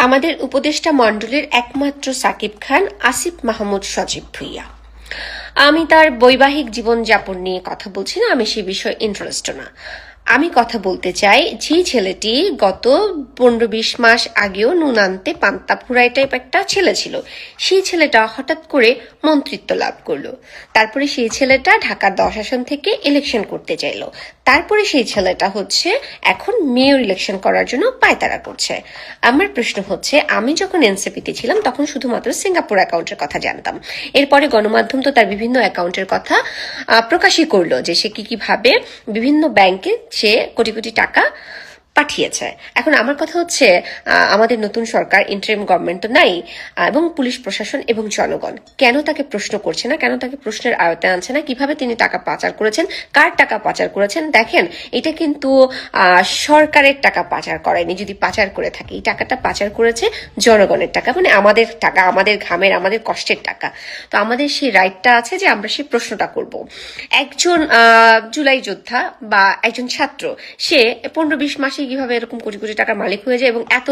আমাদের উপদেষ্টা মণ্ডলীর একমাত্র সাকিব খান আসিফ মাহমুদ সজীব ভুঁইয়া। আমি তার বৈবাহিক জীবনযাপন নিয়ে কথা বলছি না, আমি সে বিষয়ে ইন্টারেস্ট না। আমি কথা বলতে চাই যে ছেলেটি গত 15-20 মাস আগেও নুন আনতে পান্তা ফুরাই টাইপ একটা ছেলে ছিল, সেই ছেলেটা হঠাৎ করে মন্ত্রিত্ব লাভ করলো। তারপরে সেই ছেলেটা ঢাকার 10 আসন থেকে ইলেকশন করতে চাইলো। তারপরে সেই ছেলেটা এখন মেয়র ইলেকশন করার জন্য পায়তারা করছে। আমার প্রশ্ন হচ্ছে, আমি যখন এনসিপিতে ছিলাম তখন শুধুমাত্র সিঙ্গাপুর অ্যাকাউন্টের কথা জানতাম। এরপরে গণমাধ্যম তো তার বিভিন্ন অ্যাকাউন্টের কথা প্রকাশই করলো যে সে কিভাবে বিভিন্ন ব্যাংকে সে কোটি কোটি টাকা পাঠিয়েছে। এখন আমার কথা হচ্ছে, আমাদের নতুন সরকার, ইন্টারিম গভর্নমেন্ট তো নাই, এবং পুলিশ প্রশাসন এবং জনগণ কেন তাকে প্রশ্ন করছে না, কেন তাকে প্রশ্নের আয়তায় আনছে না, কিভাবে তিনি টাকা পাচার করেছেন, কার টাকা পাচার করেছেন? দেখেন, এটা কিন্তু সরকারের টাকা পাচার করেনি। যদি পাচার করে থাকে, এই টাকাটা পাচার করেছে জনগণের টাকা, মানে আমাদের টাকা, আমাদের ঘামের, আমাদের কষ্টের টাকা। তো আমাদের সেই রাইটটা আছে যে আমরা সেই প্রশ্নটা করব। একজন জুলাই যোদ্ধা বা একজন ছাত্র, সে 15-20 মাসে কিভাবে এরকম কোটি কোটি টাকার মালিক হয়ে যায়, এবং এত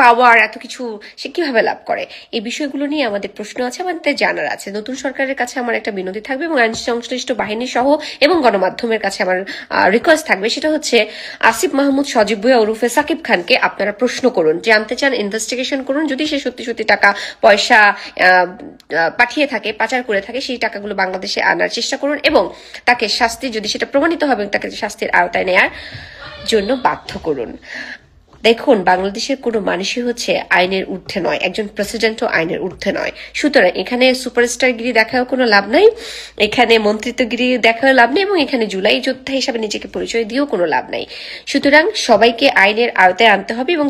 পাওয়ার, এত কিছু সে কিভাবে লাভ করে? এই বিষয়গুলো নিয়ে আমাদের প্রশ্ন আছে, আমাদের জানার আছে। নতুন সরকারের কাছে আমার একটা বিনতি থাকবে, এবং আইন সংশ্লিষ্ট বাহিনী সহ এবং গণমাধ্যমের কাছে আমার রিকোয়েস্ট থাকবে, সেটা হচ্ছে আসিফ মাহমুদ সজীব ভুঁইয়া ওরফে সাকিব খানকে আপনারা প্রশ্ন করুন, জানতে চান, ইনভেস্টিগেশন করুন। যদি সে সত্যি সত্যি টাকা পয়সা পাঠিয়ে থাকে, পাচার করে থাকে, সেই টাকাগুলো বাংলাদেশে আনার চেষ্টা করুন, এবং তাকে শাস্তি, যদি সেটা প্রমাণিত হবে, তাকে শাস্তির আওতায় নেয়ার জন্য বাধ্য করুন। দেখুন, বাংলাদেশের কোনো মানুষই আইনের ঊর্ধ্বে নয়, একজন প্রেসিডেন্টও আইনের ঊর্ধ্বে নয়। সুতরাং এখানে সুপারস্টারগিরি দেখাও কোনো লাভ নাই, এখানে মন্ত্রিত্বগিরি দেখাও লাভ নেই, এবং এখানে জুলাই যোদ্ধা হিসাবে নিজেকে পরিচয় দিয়েও কোনো লাভ নাই। সুতরাং সবাইকে আইনের আওতায় আনতে হবে, এবং